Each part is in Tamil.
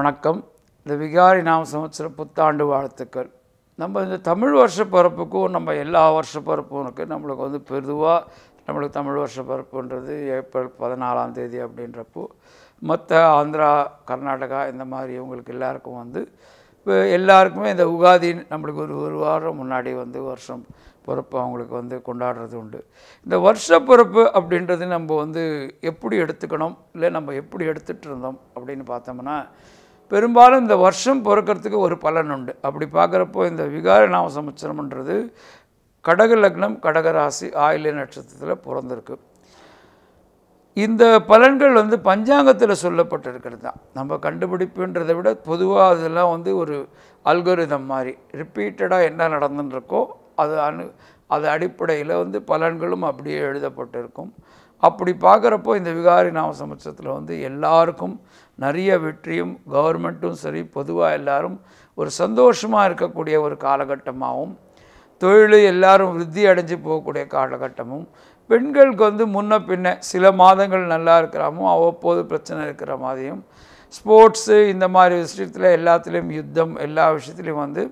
வணக்கம். இந்த விகாரி நாம சம்வத்சர புத்தாண்டு வாழ்த்துக்கள். நம்ம இந்த தமிழ் வருஷ பிறப்புக்கும் நம்ம எல்லா வருஷ பிறப்புக்கும் நம்மளுக்கு வந்து பொதுவாக நம்மளுக்கு தமிழ் வருஷ பிறப்புன்றது ஏப்ரல் 14ஆம் தேதி அப்படின்றப்போ மற்ற ஆந்திரா கர்நாடகா இந்த மாதிரி இவங்களுக்கு எல்லாருக்கும் வந்து எல்லாருக்குமே இந்த உகாதி நம்மளுக்கு ஒரு வாரம் முன்னாடி வந்து வருஷம் பிறப்பு அவங்களுக்கு வந்து கொண்டாடுறது உண்டு. இந்த வருஷ பிறப்பு அப்படின்றது நம்ம வந்து எப்படி எடுத்துக்கணும், இல்லை நம்ம எப்படி எடுத்துகிட்டு இருந்தோம் அப்படின்னு பார்த்தோம்னா, பெரும்பாலும் இந்த வருஷம் பிறக்கிறதுக்கு ஒரு பலன் உண்டு. அப்படி பார்க்குறப்போ இந்த விகாரி நாம சம்வத்சரம்ன்றது கடக லக்னம் கடக ராசி ஆயில்ய நட்சத்திரத்தில் பிறந்திருக்கு. இந்த பலன்கள் வந்து பஞ்சாங்கத்தில் சொல்லப்பட்டிருக்கிறது தான். நம்ம கண்டுபிடிப்புன்றதை விட பொதுவாக அதெல்லாம் வந்து ஒரு அல்கோரிதம் மாதிரி ரிப்பீட்டடாக என்ன நடந்துருக்கோ அது அடிப்படையில் வந்து பலன்களும் அப்படியே எழுதப்பட்டிருக்கும். அப்படி பார்க்குறப்போ இந்த விகாரி நாம சம்வத்சரத்தில் வந்து எல்லாருக்கும் நிறைய வெற்றியும் கவர்மெண்ட்டும் சரி பொதுவாக எல்லாரும் ஒரு சந்தோஷமாக இருக்கக்கூடிய ஒரு காலகட்டமாகவும், தொழில் எல்லாரும் விருத்தி அடைஞ்சு போகக்கூடிய காலகட்டமும், பெண்களுக்கு வந்து முன்ன பின்ன சில மாதங்கள் நல்லா இருக்கிறாமோ அவ்வப்போது பிரச்சனை இருக்கிற மாதிரியும், ஸ்போர்ட்ஸு இந்த மாதிரி விஷயத்தில் எல்லாத்துலேயும் யுத்தம் எல்லா விஷயத்துலையும் வந்து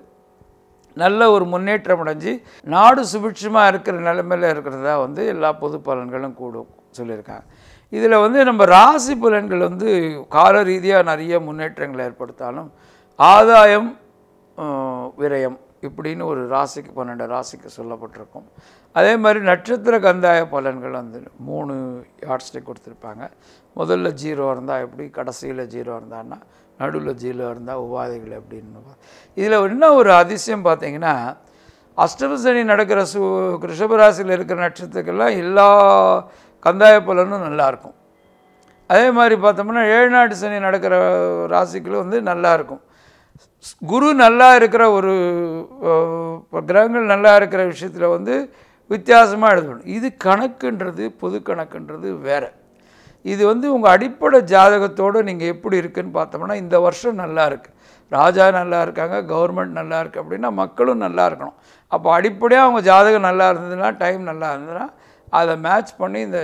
நல்ல ஒரு முன்னேற்றம் அடைஞ்சு நாடு சுபிட்சமாக இருக்கிற நிலைமையில் இருக்கிறதா வந்து எல்லா பொது பலன்களும் கூடும் சொல்லியிருக்காங்க. இதில் வந்து நம்ம ராசி பலன்கள் வந்து கால ரீதியாக நிறைய முன்னேற்றங்களை ஏற்படுத்தாலும் ஆதாயம் விரயம் இப்படின்னு ஒரு ராசிக்கு 12 ராசிக்கு சொல்லப்பட்டிருக்கும். அதே மாதிரி நட்சத்திர கந்தாய பலன்கள் வந்து 3 யார்ட்ஸ்டிக் கொடுத்துருப்பாங்க. முதல்ல 0 இருந்தால் எப்படி, கடைசியில் 0 இருந்தான்னா, நடுவில் 0 இருந்தால் உபாதைகள் எப்படின்னு. இதில் என்ன ஒரு அதிசயம் பார்த்தீங்கன்னா, அஷ்டம சனி நடக்கிற ரிஷபராசியில் இருக்கிற நட்சத்திரக்கெல்லாம் எல்லா கந்தாய பலனும் நல்லாயிருக்கும். அதே மாதிரி பார்த்தோம்னா 7 நாட்டு சனி நடக்கிற ராசிகளும் வந்து நல்லாயிருக்கும். குரு நல்லா இருக்கிற ஒரு கிரகங்கள் நல்லா இருக்கிற விஷயத்தில் வந்து வித்தியாசமாக எழுதணும். இது கணக்குன்றது பொது கணக்குன்றது வேறு. இது வந்து உங்கள் அடிப்படை ஜாதகத்தோடு நீங்கள் எப்படி இருக்குதுன்னு பார்த்தோம்னா, இந்த வருஷம் நல்லா இருக்குது, ராஜா நல்லா இருக்காங்க, கவர்மெண்ட் நல்லா இருக்குது அப்படின்னா மக்களும் நல்லா இருக்கணும். அப்போ அடிப்படையாக அவங்க ஜாதகம் நல்லா இருந்ததுன்னா, டைம் நல்லா இருந்ததுன்னா அதை மேட்ச் பண்ணி இந்த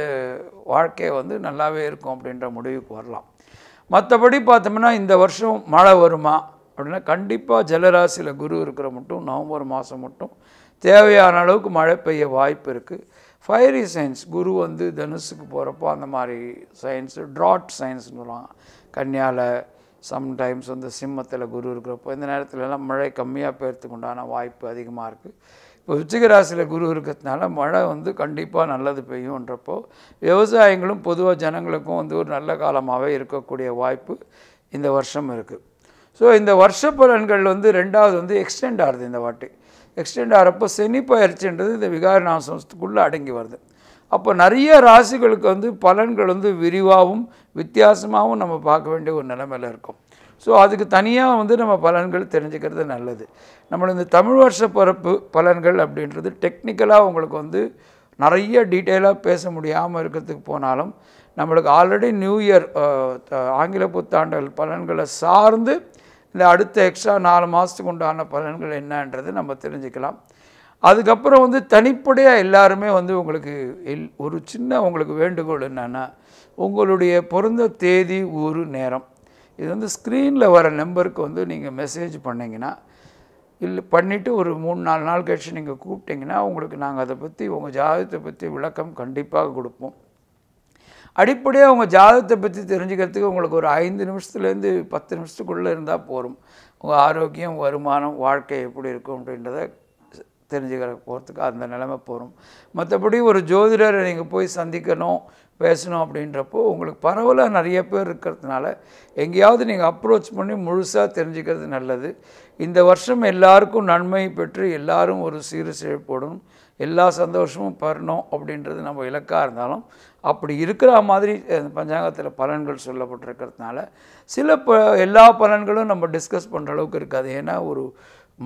வாழ்க்கையை வந்து நல்லாவே இருக்கும் அப்படின்ற முடிவுக்கு வரலாம். மற்றபடி பார்த்தோம்னா இந்த வருஷம் மழை வருமா அப்படின்னா, கண்டிப்பாக ஜலராசியில் குரு இருக்கிற மட்டும் நவம்பர் மாதம் மட்டும் தேவையான அளவுக்கு மழை பெய்ய வாய்ப்பு இருக்குது. ஃபயரி சயின்ஸ் குரு வந்து தனுசுக்கு போகிறப்போ அந்த மாதிரி சயின்ஸு ட்ராட் சயின்ஸ்னு சொல்லுவாங்க. கன்னியாவில் சம்டைம்ஸ் வந்து சிம்மத்தில் குரு இருக்கிறப்போ இந்த நேரத்துலலாம் மழை கம்மியாக பெய்யறதுக்கு உண்டான வாய்ப்பு அதிகமாக இருக்குது. இப்போ விருச்சிக ராசியில் குரு இருக்கிறதுனால மழை வந்து கண்டிப்பாக நல்லது பெய்யும்ன்றப்போ விவசாயிகளும் பொதுவாக ஜனங்களுக்கும் வந்து ஒரு நல்ல காலமாகவே இருக்கக்கூடிய வாய்ப்பு இந்த வருஷம் இருக்குது. ஸோ இந்த வருஷ பலன்கள் வந்து ரெண்டாவது வந்து எக்ஸ்டெண்ட் ஆகுது. இந்த வாட்டி எக்ஸ்டெண்ட் ஆகிறப்போ சனி பயிற்சின்றது இந்த விகாரி நாம சம்வத்சரத்துக்குள்ளே அடங்கி வருது. அப்போ நிறைய ராசிகளுக்கு வந்து பலன்கள் வந்து விரிவாகவும் வித்தியாசமாகவும் நம்ம பார்க்க வேண்டிய ஒரு நிலைமையில் இருக்கும். ஸோ அதுக்கு தனியாக வந்து நம்ம பலன்கள் தெரிஞ்சுக்கிறது நல்லது. நம்மளை இந்த தமிழ் வருஷ பிறப்பு பலன்கள் அப்படின்றது டெக்னிக்கலாக உங்களுக்கு வந்து நிறைய டீட்டெயிலாக பேச முடியாமல் இருக்கிறதுக்கு போனாலும், நம்மளுக்கு ஆல்ரெடி நியூ இயர் ஆங்கில புத்தாண்டு பலன்களை சார்ந்து இந்த அடுத்த எக்ஸ்ட்ரா 4 மாதத்துக்கு உண்டான பலன்கள் என்னன்றது நம்ம தெரிஞ்சுக்கலாம். அதுக்கப்புறம் வந்து தனிப்படையாக எல்லாருமே வந்து உங்களுக்கு ஒரு சின்ன உங்களுக்கு வேண்டுகோள் என்னென்னா, உங்களுடைய பிறந்த தேதி ஊர் நேரம் இது வந்து ஸ்க்ரீனில் வர நம்பருக்கு வந்து நீங்கள் மெசேஜ் பண்ணிங்கன்னா, இல்லை பண்ணிவிட்டு ஒரு 3-4 நாள் கழிச்சு நீங்கள் கூப்பிட்டிங்கன்னா உங்களுக்கு நாங்கள் அதை பற்றி உங்கள் ஜாதகத்தை பற்றி விளக்கம் கண்டிப்பாக கொடுப்போம். அடிப்படையாக உங்கள் ஜாதகத்தை பற்றி தெரிஞ்சுக்கிறதுக்கு உங்களுக்கு ஒரு 5 நிமிஷத்துலேருந்து 10 நிமிஷத்துக்குள்ளே இருந்தால் போகும். உங்கள் ஆரோக்கியம், வருமானம், வாழ்க்கை எப்படி இருக்கும் அப்படின்றத தெரிஞ்சுக்கிற போகிறதுக்கு அந்த நிலைமை போகும். மற்றபடி ஒரு ஜோதிடரை நீங்கள் போய் சந்திக்கணும் பேசணும் அப்படின்றப்போ உங்களுக்கு பரவலாக நிறைய பேர் இருக்கிறதுனால எங்கேயாவது நீங்கள் அப்ரோச் பண்ணி முழுசாக தெரிஞ்சுக்கிறது நல்லது. இந்த வருஷம் எல்லாருக்கும் நன்மை பெற்று எல்லாரும் ஒரு சீரு செழிப்போடும் எல்லா சந்தோஷமும் பெறணும் அப்படின்றது நம்ம இலக்காக இருந்தாலும், அப்படி இருக்கிற மாதிரி பஞ்சாங்கத்தில் பலன்கள் சொல்லப்பட்டிருக்கிறதுனால எல்லா பலன்களும் நம்ம டிஸ்கஸ் பண்ணுற அளவுக்கு இருக்காது. ஏன்னா ஒரு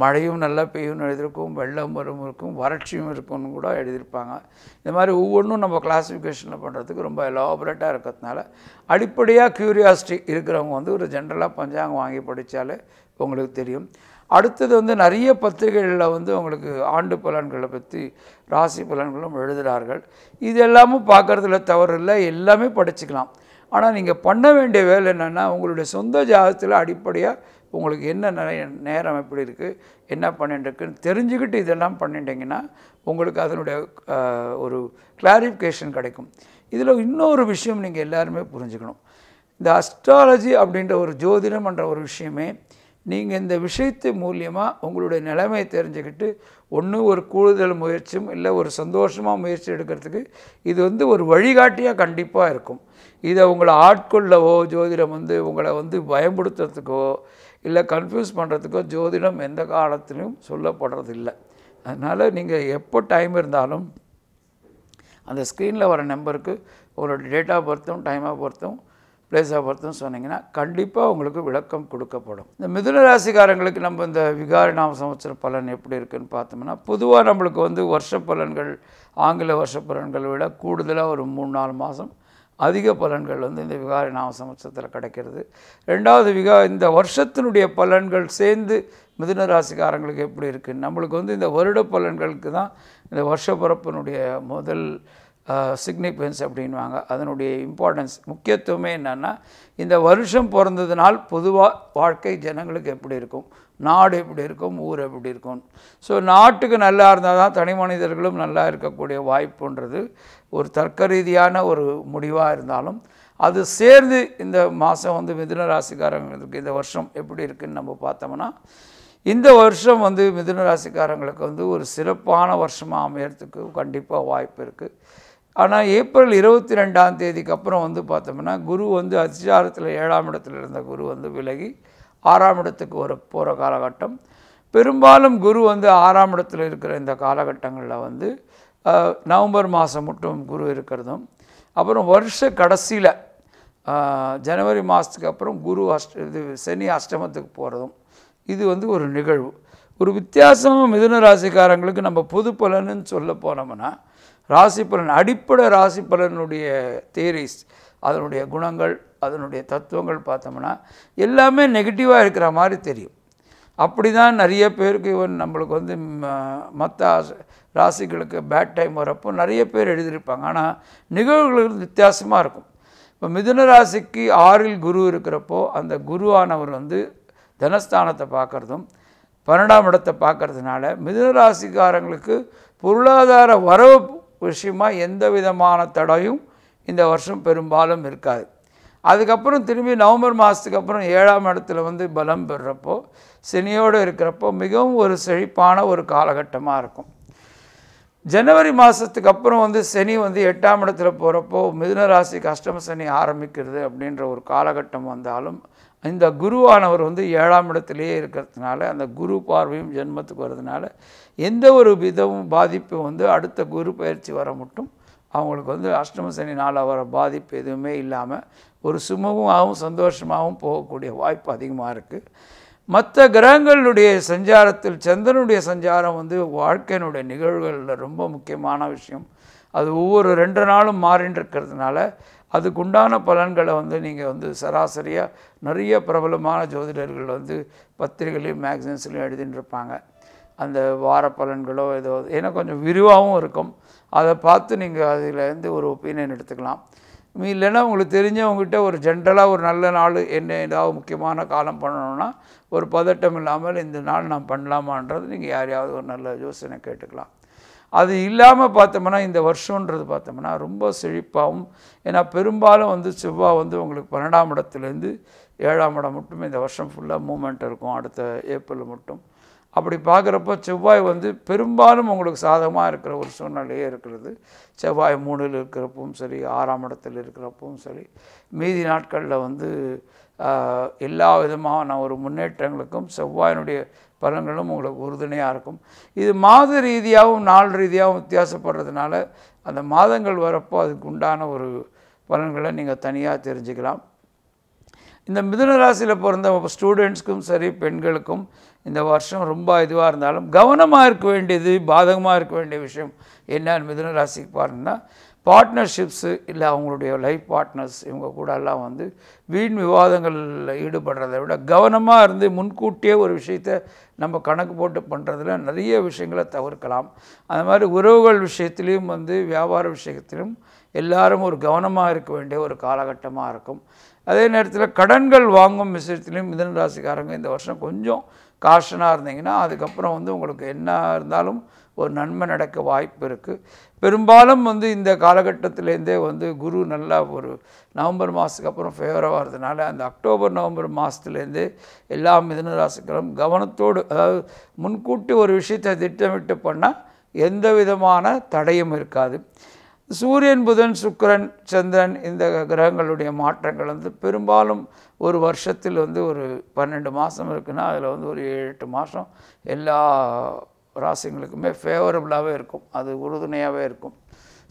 மழையும் நல்லா பெய்யும்னு எழுதியிருக்கும், வெள்ளம் வரும் இருக்கும், வறட்சியும் இருக்கும்னு கூட எழுதியிருப்பாங்க. இந்த மாதிரி ஒவ்வொன்றும் நம்ம கிளாஸிஃபிகேஷனில் பண்ணுறதுக்கு ரொம்ப எலாபரேட்டாக இருக்கிறதுனால அடிப்படையாக க்யூரியாசிட்டி இருக்கிறவங்க வந்து ஒரு ஜென்ரலாக பஞ்சாங்கம் வாங்கி படித்தாலே உங்களுக்கு தெரியும். அடுத்தது வந்து நிறைய பத்திரிகைகளில் வந்து உங்களுக்கு ஆண்டு பலன்களை பற்றி ராசி பலன்களும் எழுதுகிறார்கள். இது எல்லாமும் பார்க்குறதுல தவறு இல்லை, எல்லாமே படிச்சுக்கலாம். ஆனால் நீங்கள் பண்ண வேண்டிய வேலை என்னென்னா, உங்களுடைய சொந்த ஜாதகத்தில் அடிப்படையாக உங்களுக்கு என்ன நேரம் எப்படி இருக்குது, என்ன பண்ணிட்டுருக்குன்னு தெரிஞ்சுக்கிட்டு இதெல்லாம் பண்ணிட்டீங்கன்னா உங்களுக்கு அதனுடைய ஒரு கிளாரிஃபிகேஷன் கிடைக்கும். இதில் இன்னொரு விஷயம் நீங்கள் எல்லாருமே புரிஞ்சுக்கணும். இந்த அஸ்ட்ராலஜி அப்படின்ற ஒரு ஜோதிடம் என்ற ஒரு விஷயமே, நீங்கள் இந்த விஷயத்து மூலியமாக உங்களுடைய நிலைமையை தெரிஞ்சுக்கிட்டு ஒன்று ஒரு கூடுதல் முயற்சியும் இல்லை ஒரு சந்தோஷமாக முயற்சி எடுக்கிறதுக்கு இது வந்து ஒரு வழிகாட்டியாக கண்டிப்பாக இருக்கும். இதை உங்களை ஆட்கொள்ளவோ ஜோதிடம் வந்து உங்களை வந்து பயன்படுத்துறதுக்கோ இல்லை கன்ஃபியூஸ் பண்ணுறதுக்கோ ஜோதிடம் எந்த காலத்திலும் சொல்லப்படுறதில்லை. அதனால் நீங்கள் எப்போ டைம் இருந்தாலும் அந்த ஸ்க்ரீனில் வர நம்பருக்கு உங்களோட டேட் ஆஃப் பர்த்தும் டைம் ஆஃப் பர்த்தும் பிளேஸ் ஆஃப் பர்த்தும் சொன்னீங்கன்னா கண்டிப்பாக உங்களுக்கு விளக்கம் கொடுக்கப்படும். இந்த மிதுன ராசிக்காரங்களுக்கு நம்ம இந்த விகாரி நாம சம்வத்சர பலன் எப்படி இருக்குதுன்னு பார்த்தோம்னா, பொதுவாக நம்மளுக்கு வந்து வருஷ பலன்கள் ஆங்கில வருஷ பலன்களை விட கூடுதலாக ஒரு 3-4 மாதம் அதிக பலன்கள் வந்து இந்த விகாரி நாம சம்வத்சரத்தில் கிடைக்கிறது. ரெண்டாவது இந்த வருஷத்தினுடைய பலன்கள் சேர்ந்து மிதுன ராசிக்காரங்களுக்கு எப்படி இருக்குது, நம்மளுக்கு வந்து இந்த வருட பலன்களுக்கு தான் இந்த வருஷ பிறப்பினுடைய முதல் சிக்னிஃபிகன்ஸ் அப்படின்வாங்க. அதனுடைய இம்பார்ட்டன்ஸ் முக்கியத்துவமே என்னென்னா, இந்த வருஷம் பிறந்ததுனால் பொதுவாக வாழ்க்கை ஜனங்களுக்கு எப்படி இருக்கும், நாடு எப்படி இருக்கும், ஊர் எப்படி இருக்கும். ஸோ நாட்டுக்கு நல்லா இருந்தால் தான் தனி மனிதர்களும் நல்லா இருக்கக்கூடிய வாய்ப்புன்றது ஒரு தர்க்க ரீதியான ஒரு முடிவாக இருந்தாலும் அது சேர்ந்து இந்த மாதம் வந்து மிதுன ராசிக்காரங்களுக்கு இந்த வருஷம் எப்படி இருக்குதுன்னு நம்ம பார்த்தோம்னா, இந்த வருஷம் வந்து மிதுன ராசிக்காரங்களுக்கு வந்து ஒரு சிறப்பான வருஷமாக அமையறதுக்கு கண்டிப்பாக வாய்ப்பு இருக்குது. ஆனால் ஏப்ரல் 22ஆம் தேதிக்கு அப்புறம் வந்து பார்த்தோம்னா, குரு வந்து அதிசாரத்தில் 7ஆம் இடத்துல இருந்த குரு வந்து விலகி 6ஆம் இடத்துக்கு போகிற காலகட்டம். பெரும்பாலும் குரு வந்து 6ஆம் இடத்துல இருக்கிற இந்த காலகட்டங்களில் வந்து நவம்பர் மாதம் மட்டும் குரு இருக்கிறதும், அப்புறம் வருஷ கடைசியில் ஜனவரி மாதத்துக்கு அப்புறம் குரு சனி அஷ்டமத்துக்கு போகிறதும் இது வந்து ஒரு நிகழ்வு. ஒரு வித்தியாசமாக மிதுன ராசிக்காரங்களுக்கு நம்ம பொது பலன்னு சொல்ல போனோம்னா, ராசி பலன் அடிப்படை ராசி பலனுடைய தியரிஸ் அதனுடைய குணங்கள் அதனுடைய தத்துவங்கள் பார்த்தோம்னா எல்லாமே நெகட்டிவாக இருக்கிற மாதிரி தெரியும். அப்படி தான் நிறைய பேருக்கு நம்மளுக்கு வந்து மற்ற ராசிகளுக்கு பேட் டைம் வரப்போ நிறைய பேர் எழுதியிருப்பாங்க. ஆனால் நிகழ்வுகள் வித்தியாசமாக இருக்கும். இப்போ மிதுன ராசிக்கு 6இல் குரு இருக்கிறப்போ அந்த குருவானவர் வந்து தனஸ்தானத்தை பார்க்குறதும் 12ஆம் இடத்தை பார்க்கறதுனால மிதுன ராசிக்காரங்களுக்கு பொருளாதார வரவு விஷயமாக எந்த விதமான தடையும் இந்த வருஷம் பெரும்பாலும் இருக்காது. அதுக்கப்புறம் திரும்பி நவம்பர் மாதத்துக்கு அப்புறம் 7ஆம் இடத்துல வந்து பலம் பெறுறப்போ சனியோடு இருக்கிறப்போ மிகவும் ஒரு செழிப்பான ஒரு காலகட்டமாக இருக்கும். ஜனவரி மாதத்துக்கு அப்புறம் வந்து சனி வந்து 8ஆம் இடத்துல போகிறப்போ மிதுன ராசிக்கு அஷ்டம சனி ஆரம்பிக்கிறது அப்படின்ற ஒரு காலகட்டம் வந்தாலும் இந்த குருவானவர் வந்து 7ஆம் இடத்துலையே இருக்கிறதுனால அந்த குரு பார்வையும் ஜென்மத்துக்கு வர்றதுனால எந்த ஒரு விதமும் பாதிப்பு வந்து அடுத்த குரு பயிற்சி வர மட்டும் அவங்களுக்கு வந்து அஷ்டம சனி நாளாக வர பாதிப்பு எதுவுமே இல்லாமல் ஒரு சுமூகமாகவும் சந்தோஷமாகவும் போகக்கூடிய வாய்ப்பு அதிகமாக இருக்குது. மற்ற கிரகங்களுடைய சஞ்சாரத்தில் சந்திரனுடைய சஞ்சாரம் வந்து வாழ்க்கையினுடைய நிகழ்வுகளில் ரொம்ப முக்கியமான விஷயம். அது ஒவ்வொரு 2 நாளும் மாறின்னு இருக்கிறதுனால அதுக்குண்டான பலன்களை வந்து நீங்கள் வந்து சராசரியாக நிறைய பிரபலமான ஜோதிடர்கள் வந்து பத்திரிகைலையும் மேக்சின்ஸ்லையும் எழுதின்னு இருப்பாங்க. அந்த வார பலன்களோ ஏதோ ஏன்னா கொஞ்சம் விரிவாகவும் இருக்கும். அதை பார்த்து நீங்கள் அதிலேருந்து ஒரு ஒப்பீனியன் எடுத்துக்கலாம். இல்லைன்னா உங்களுக்கு தெரிஞ்சவங்ககிட்ட ஒரு ஜென்ரலாக ஒரு நல்ல நாள் என்ன ஏதாவது முக்கியமான காலம் பண்ணணுன்னா ஒரு பதட்டம் இல்லாமல் இந்த நாள் நான் பண்ணலாமான்றது நீங்கள் யாரையாவது ஒரு நல்ல யோசனை கேட்டுக்கலாம். அது இல்லாமல் பார்த்தோம்னா இந்த வருஷன்றது பார்த்தோம்னா ரொம்ப செழிப்பாகவும், ஏன்னா பெரும்பாலும் வந்து செவ்வாய் வந்து உங்களுக்கு 12ஆம் இடத்துலேருந்து 7ஆம் இடம் மட்டும் இந்த வருஷம் ஃபுல்லாக மூமெண்ட் இருக்கும் அடுத்த ஏப்ரல் மட்டும். அப்படி பார்க்குறப்போ செவ்வாய் வந்து பெரும்பாலும் உங்களுக்கு சாதகமாக இருக்கிற ஒரு சூழ்நிலையே இருக்கிறது. செவ்வாய் 3இல் இருக்கிறப்பவும் சரி 6ஆம் இடத்தில் இருக்கிறப்பவும் சரி மீதி நாட்களில் வந்து எல்லா விதமான ஒரு முன்னேற்றங்களுக்கும் செவ்வாயினுடைய பலன்களும் உங்களுக்கு உறுதுணையாக இருக்கும். இது மாத ரீதியாகவும் நாள் ரீதியாகவும் வித்தியாசப்படுறதுனால அந்த மாதங்கள் வரப்போ அதுக்கு உண்டான ஒரு பலன்களை நீங்கள் தனியாக தெரிஞ்சுக்கலாம். இந்த மிதுன ராசியில் பிறந்த ஸ்டூடெண்ட்ஸ்க்கும் சரி பெண்களுக்கும் இந்த வருஷம் ரொம்ப இதுவாக இருந்தாலும் கவனமாக இருக்க வேண்டியது பாதகமாக இருக்க வேண்டிய விஷயம் என்னன்னு மிதுன ராசிக்கு பாருங்கன்னா, பார்ட்னர்ஷிப்ஸு இல்லை அவங்களுடைய லைஃப் பார்ட்னர்ஸ் இவங்க கூட எல்லாம் வந்து வீண் விவாதங்களில் ஈடுபடுறதை விட கவனமாக இருந்து முன்கூட்டியே ஒரு விஷயத்தை நம்ம கணக்கு போட்டு பண்ணுறதுல நிறைய விஷயங்களை தவிர்க்கலாம். அந்த மாதிரி உறவுகள் விஷயத்துலேயும் வந்து வியாபார விஷயத்திலும் எல்லாரும் ஒரு கவனமாக இருக்க வேண்டிய ஒரு காலகட்டமாக இருக்கும். அதே நேரத்தில் கடன்கள் வாங்கும் விஷயத்துலையும் மிதுன ராசிக்காரங்க இந்த வருஷம் கொஞ்சம் காஷனாக இருந்தீங்கன்னா அதுக்கப்புறம் வந்து உங்களுக்கு என்ன இருந்தாலும் ஒரு நன்மை நடக்க வாய்ப்பு இருக்குது. பெரும்பாலும் வந்து இந்த காலகட்டத்திலேருந்தே வந்து குரு நல்லா ஒரு நவம்பர் மாதத்துக்கு அப்புறம் ஃபேவராக வரதுனால அந்த அக்டோபர் நவம்பர் மாதத்துலேருந்தே எல்லா மிதுன ராசிக்காரும் கவனத்தோடு, அதாவது முன்கூட்டி ஒரு விஷயத்தை திட்டமிட்டு பண்ணால் எந்த விதமான தடையும் இருக்காது. சூரியன், புதன், சுக்கிரன், சந்திரன் இந்த கிரகங்களுடைய மாற்றங்கள் வந்து பெரும்பாலும் ஒரு வருஷத்தில் வந்து ஒரு 12 மாதம் இருக்குன்னா அதில் வந்து ஒரு 7-8 மாதம் எல்லா ராசிங்களுக்குமே ஃபேவரபுளாகவே இருக்கும், அது உறுதுணையாகவே இருக்கும்.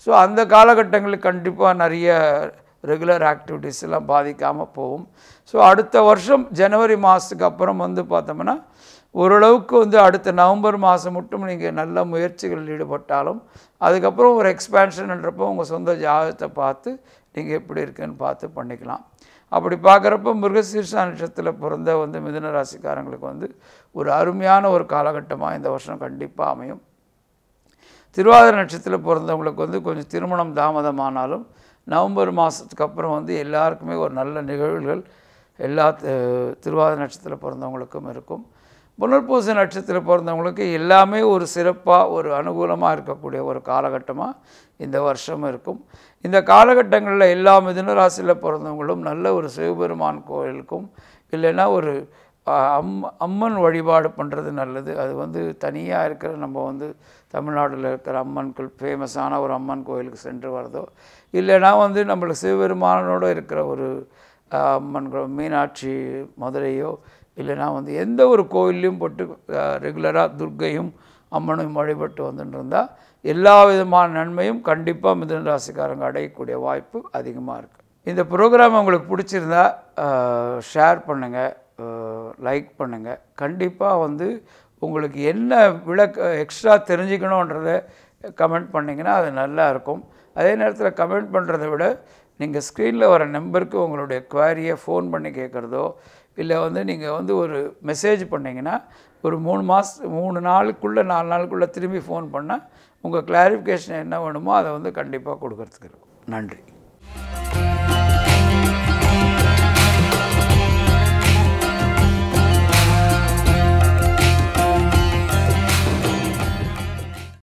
ஸோ அந்த காலகட்டங்களுக்கு கண்டிப்பாக நிறைய ரெகுலர் ஆக்டிவிட்டீஸ் எல்லாம் பாதிக்காமல் போகும். ஸோ அடுத்த வருஷம் ஜனவரி மாதத்துக்கு அப்புறம் வந்து பார்த்தோம்னா ஓரளவுக்கு வந்து அடுத்த நவம்பர் மாதம் மட்டும் நீங்கள் நல்ல முயற்சிகளில் ஈடுபட்டாலும் அதுக்கப்புறம் ஒரு எக்ஸ்பேன்ஷன்ன்றப்போ உங்கள் சொந்த ஜாதகத்தை பார்த்து நீங்கள் எப்படி இருக்குன்னு பார்த்து பண்ணிக்கலாம். அப்படி பார்க்குறப்ப மிருகசீர்ஷ நட்சத்திரத்தில் பிறந்த வந்து மிதுன ராசிக்காரங்களுக்கு வந்து ஒரு அருமையான ஒரு காலகட்டமாக இந்த வருஷம் கண்டிப்பாக அமையும். திருவாதிரை நட்சத்திரத்தில் பிறந்தவங்களுக்கு வந்து கொஞ்சம் திருமணம் தாமதமானாலும் நவம்பர் மாதத்துக்கு அப்புறம் வந்து எல்லாருக்குமே ஒரு நல்ல நிகழ்வுகள் எல்லா திருவாதிரை நட்சத்திரத்தில் பிறந்தவங்களுக்கும் இருக்கும். புனர்பூச நட்சத்திரத்தில் பிறந்தவங்களுக்கு எல்லாமே ஒரு சிறப்பாக ஒரு அனுகூலமாக இருக்கக்கூடிய ஒரு காலகட்டமாக இந்த வருஷம் இருக்கும். இந்த காலகட்டங்களில் எல்லா மிதுன ராசியில் பிறந்தவங்களும் நல்ல ஒரு சிவபெருமான் கோயிலுக்கும் இல்லைன்னா ஒரு அம்மன் வழிபாடு பண்ணுறது நல்லது. அது வந்து தனியாக இருக்கிற நம்ம வந்து தமிழ்நாட்டில் இருக்கிற அம்மன்கள் ஃபேமஸான ஒரு அம்மன் கோயிலுக்கு சென்று வரதோ இல்லைன்னா வந்து நம்மளுக்கு சிவபெருமானோடு இருக்கிற ஒரு அம்மன் மீனாட்சி மதுரையோ இல்லைனா வந்து எந்த ஒரு கோயிலையும் போட்டு ரெகுலராக துர்க்கையும் அம்மனும் வழிபட்டு வந்துட்டு இருந்தால் எல்லா விதமான நன்மையும் கண்டிப்பாக மிதுன ராசிக்காரங்க அடையக்கூடிய வாய்ப்பு அதிகமாக இருக்குது. இந்த ப்ரோக்ராம் உங்களுக்கு பிடிச்சிருந்தா ஷேர் பண்ணுங்கள், லைக் பண்ணுங்கள். கண்டிப்பாக வந்து உங்களுக்கு என்ன எக்ஸ்ட்ரா தெரிஞ்சுக்கணுன்றதை கமெண்ட் பண்ணிங்கன்னா அது நல்லா இருக்கும். அதே நேரத்தில் கமெண்ட் பண்ணுறதை விட நீங்கள் ஸ்க்ரீனில் வர நம்பருக்கு உங்களுடைய குவாரியை ஃபோன் பண்ணி கேட்குறதோ இல்லை வந்து நீங்கள் வந்து ஒரு மெசேஜ் பண்ணிங்கன்னா ஒரு 3 நாளுக்குள்ளே 4 நாளுக்குள்ளே திரும்பி ஃபோன் பண்ணால் உங்கள் கிளாரிஃபிகேஷன் என்ன வேணுமோ அதை வந்து கண்டிப்பாக கொடுக்கறதுக்கு இருக்கும். நன்றி.